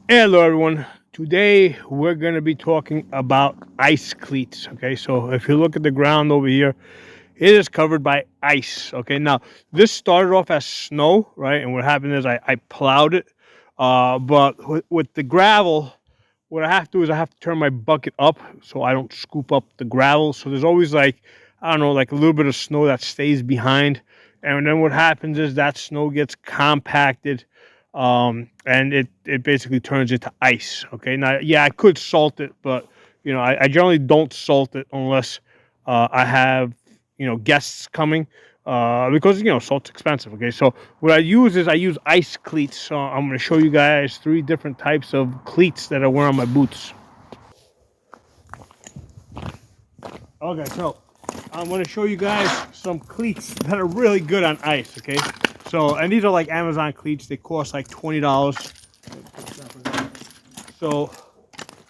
Hello, everyone. Today we're going to be talking about ice cleats. Okay, so if you look at the ground over here, it is covered by ice. Okay, now this started off as snow, right? And what happened is I plowed it, but with the gravel, what I have to do is I have to turn my bucket up so I don't scoop up the gravel. So there's always like, I don't know, like a little bit of snow that stays behind. And then what happens is that snow gets compacted, and it basically turns into ice. Okay, now, yeah, I could salt it, but I generally don't salt it unless I have guests coming, because salt's expensive. Okay, so what I use is I use ice cleats. So I'm going to show you guys three different types of cleats that I wear on my boots. Okay, so I'm going to show you guys some cleats that are really good on ice. Okay, so and these are like Amazon cleats. They cost like $20. So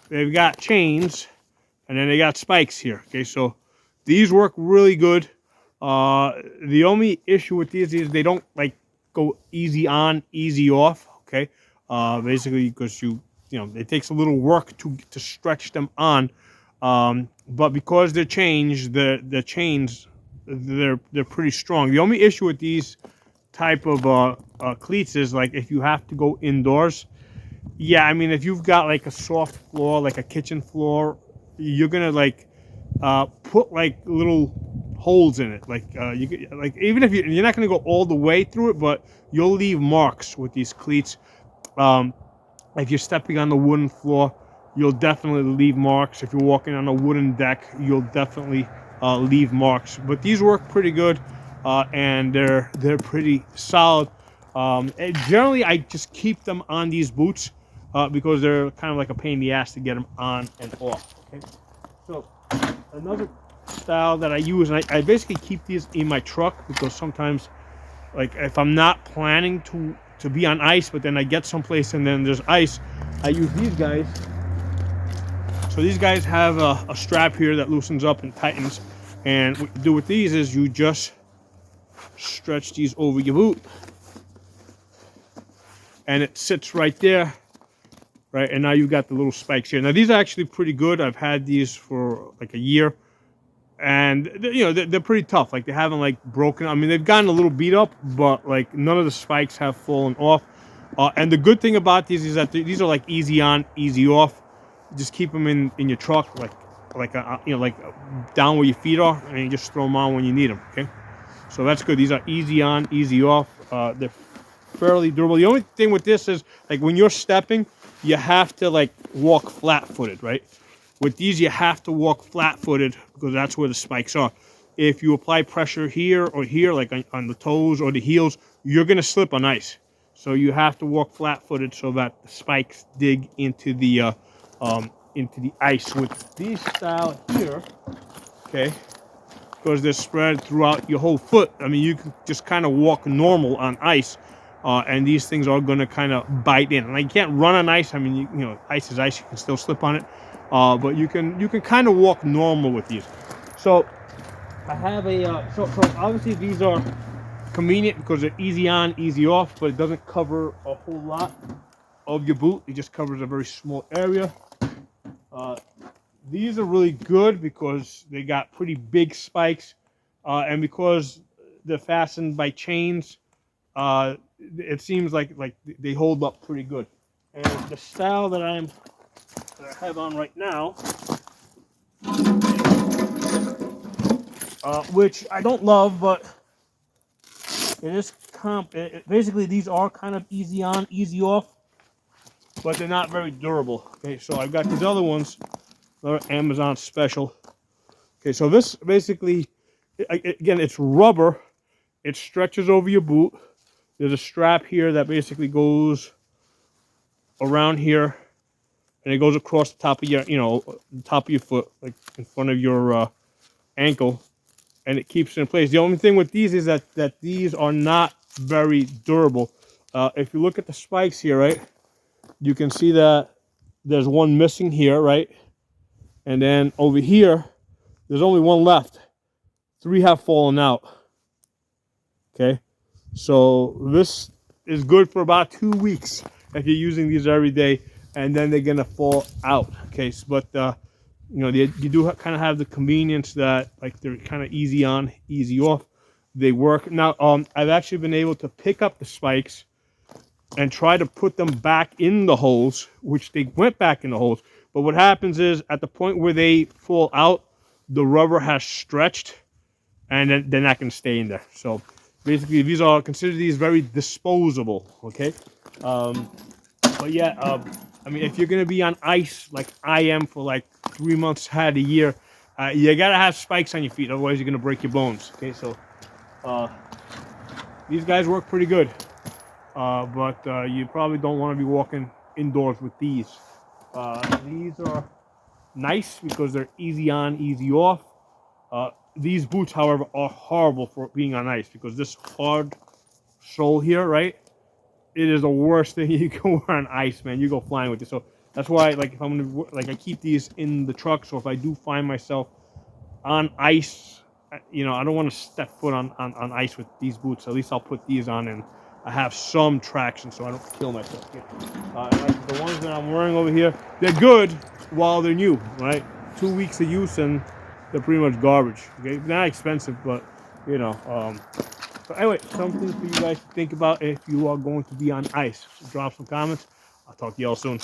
they've got chains, and then they got spikes here. Okay, so these work really good. The only issue with these is they don't like go easy on, easy off. Okay, basically because it takes a little work to stretch them on. But because they're chains, the chains they're pretty strong. The only issue with these type of cleats is like if you have to go indoors. Yeah, I mean, if you've got like a soft floor, like a kitchen floor, you're gonna like put like little holes in it. Like even if you're not gonna go all the way through it, but you'll leave marks with these cleats. Um, if you're stepping on the wooden floor, you'll definitely leave marks. If you're walking on a wooden deck, you'll definitely leave marks. But these work pretty good, and they're pretty solid. And generally, I just keep them on these boots because they're kind of like a pain in the ass to get them on and off. Okay, so another style that I use, and I basically keep these in my truck because sometimes, like if I'm not planning to be on ice, but then I get someplace and then there's ice, I use these guys. So these guys have a strap here that loosens up and tightens, and what you do with these is you just stretch these over your boot, and it sits right there, right? And now you got the little spikes here. Now these are actually pretty good. I've had these for like a year, and they're pretty tough. Like they haven't like broken. I mean, they've gotten a little beat up, but like none of the spikes have fallen off. And the good thing about these is that these are like easy on, easy off. Just keep them in your truck, like down where your feet are, and you just throw them on when you need them. Okay, so that's good. These are easy on, easy off. They're fairly durable. The only thing with this is like when you're stepping, you have to like walk flat-footed, right? With these, you have to walk flat-footed because that's where the spikes are. If you apply pressure here or here, like on the toes or the heels, you're gonna slip on ice. So you have to walk flat-footed so that the spikes dig into the ice. With these style here, okay, because they're spread throughout your whole foot. I mean, you can just kind of walk normal on ice, and these things are going to kind of bite in. And you can't run on ice. I mean, ice is ice. You can still slip on it, but you can kind of walk normal with these. So I have so obviously these are convenient because they're easy on, easy off, but it doesn't cover a whole lot of your boot. It just covers a very small area. These are really good because they got pretty big spikes, and because they're fastened by chains, it seems like they hold up pretty good. And the style that I have on right now, which I don't love, but it is basically these are kind of easy on, easy off, but they're not very durable. Okay, so I've got these other ones. Another Amazon special. Okay, so this basically, again, it's rubber. It stretches over your boot. There's a strap here that basically goes around here, and it goes across the top of your, the top of your foot, like in front of your ankle, and it keeps it in place. The only thing with these is that these are not very durable. If you look at the spikes here, right, you can see that there's one missing here, right? And then over here, there's only one left. 3 have fallen out. Okay, so this is good for about 2 weeks if you're using these every day. and then they're gonna fall out. Okay, so, but you know, you do kind of have the convenience that like they're kind of easy on, easy off. They work now. I've actually been able to pick up the spikes and try to put them back in the holes, which they went back in the holes. But what happens is at the point where they fall out, the rubber has stretched, and then they're not going to stay in there. So basically, these are consider these very disposable. Okay, but yeah, I mean, if you're going to be on ice like I am for like 3 months out of the year, you gotta have spikes on your feet, otherwise you're going to break your bones. Okay, so these guys work pretty good. But you probably don't want to be walking indoors with these. These are nice because they're easy on, easy off. These boots, however, are horrible for being on ice because this hard sole here, right? It is the worst thing you can wear on ice, man. You go flying with it. So that's why, like, if I'm gonna, like, I keep these in the truck. So if I do find myself on ice, you know, I don't want to step foot on ice with these boots. At least I'll put these on and I have some traction so I don't kill myself. Like the ones that I'm wearing over here, they're good while they're new, right? 2 weeks of use and they're pretty much garbage. Okay, not expensive, but you know. So anyway, something for you guys to think about if you are going to be on ice. So drop some comments. I'll talk to y'all soon.